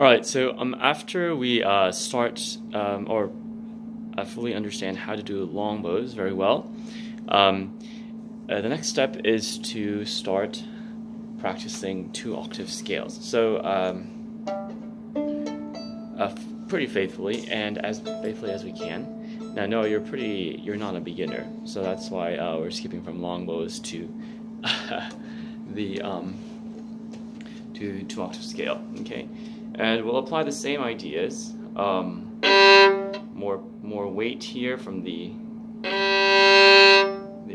Alright, so after we start or fully understand how to do long bows very well, the next step is to start practicing 2-octave scales. So pretty faithfully and as faithfully as we can. Now, no, you're not a beginner, so that's why we're skipping from long bows to the to 2-octave scale. Okay. And we'll apply the same ideas. More weight here from the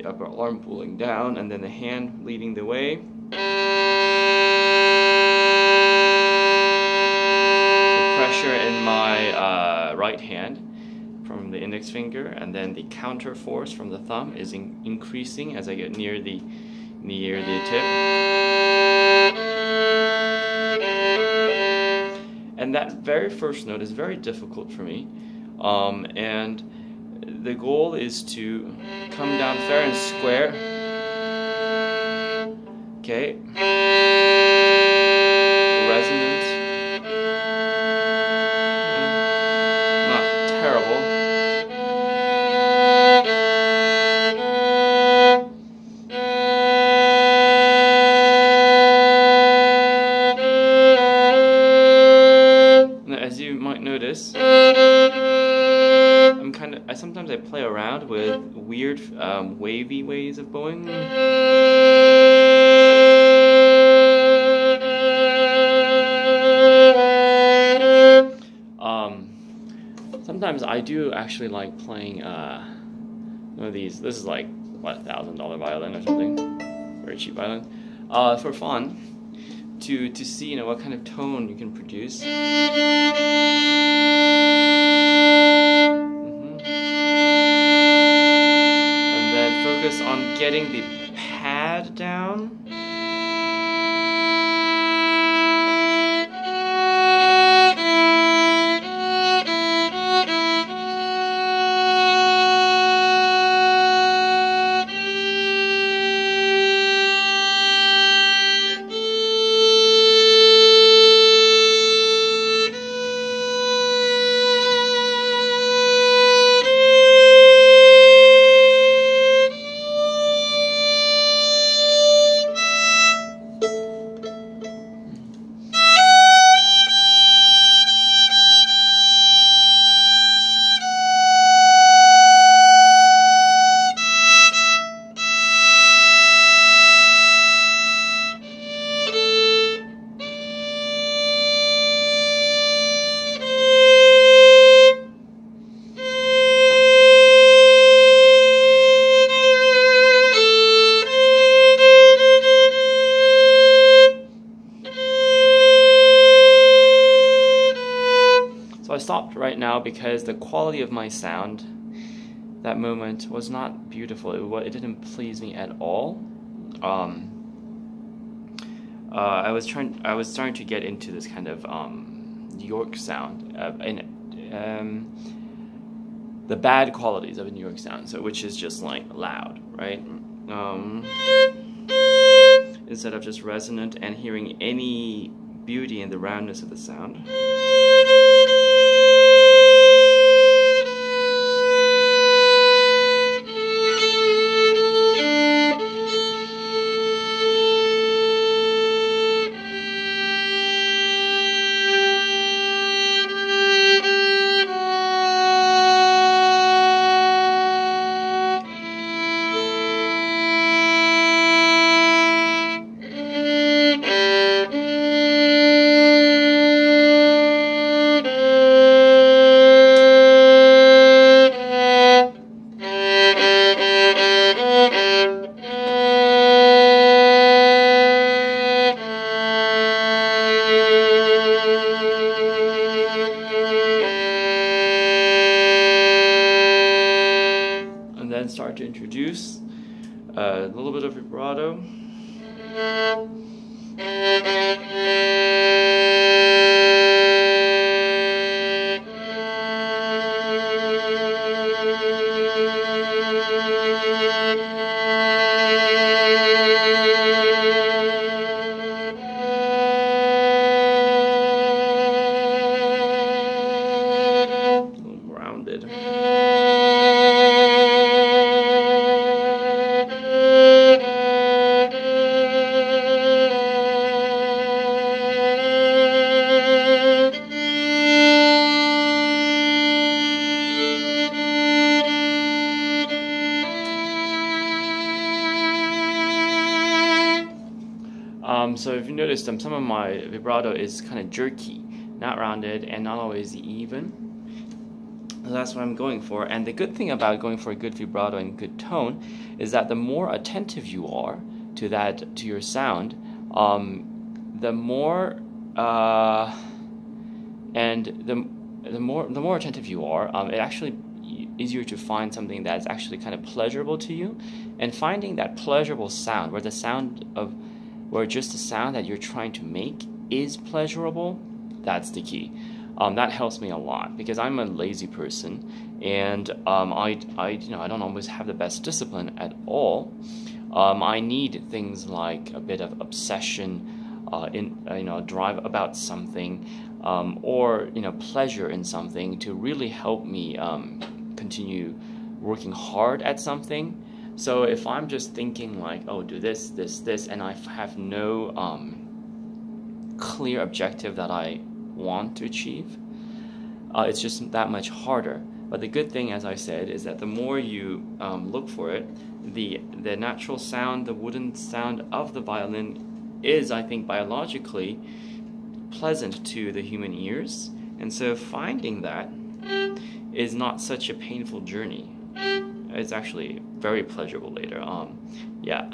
upper arm pulling down, and then the hand leading the way. So pressure in my right hand from the index finger, and then the counter force from the thumb is increasing as I get near the tip. And that very first note is very difficult for me, and the goal is to come down fair and square. Okay. Resonant. Not terrible. As you might notice, sometimes I play around with weird wavy ways of bowing. Sometimes I do actually like playing one of these. This is like what, $1,000 violin or something, very cheap violin, for fun, to see what kind of tone you can produce. Focus on getting the pad down. I stopped right now because the quality of my sound that moment was not beautiful. It didn't please me at all. I was starting to get into this kind of New York sound, the bad qualities of a New York sound, so which is just like loud, right? Instead of just resonant and hearing any beauty in the roundness of the sound. Then start to introduce a little bit of vibrato. So if you notice, some of my vibrato is kind of jerky, not rounded, and not always even. So that's what I'm going for. And the good thing about going for a good vibrato and good tone is that the more attentive you are to your sound, the more the more attentive you are, it actually easier to find something that's actually kind of pleasurable to you. And finding that pleasurable sound, where just the sound that you're trying to make is pleasurable, that's the key. That helps me a lot because I'm a lazy person, and I don't always have the best discipline at all. I need things like a bit of obsession, drive about something, or pleasure in something to really help me continue working hard at something. So if I'm just thinking like, oh, do this, and I have no clear objective that I want to achieve, it's just that much harder. But the good thing, as I said, is that the more you look for it, the natural sound, the wooden sound of the violin is, I think, biologically pleasant to the human ears. And so finding that is not such a painful journey. It's actually very pleasurable later. Yeah.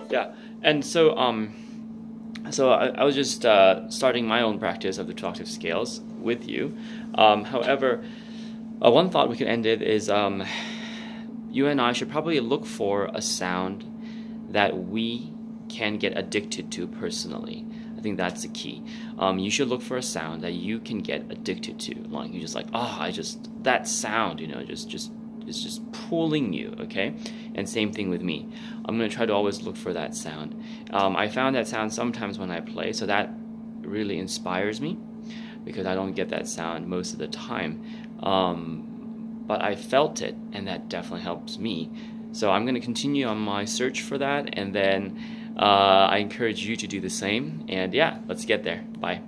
Yeah, and so I was just starting my own practice of the 2 octave scales with you. However, one thought we could end it is you and I should probably look for a sound that we can get addicted to personally. I think that's the key. You should look for a sound that you can get addicted to. Like you just like, oh, that sound, it's just pulling you, okay? And same thing with me. I'm going to try to always look for that sound. I found that sound sometimes when I play, so that really inspires me because I don't get that sound most of the time. But I felt it, and that definitely helps me. So I'm going to continue on my search for that, and then I encourage you to do the same. And yeah, let's get there. Bye.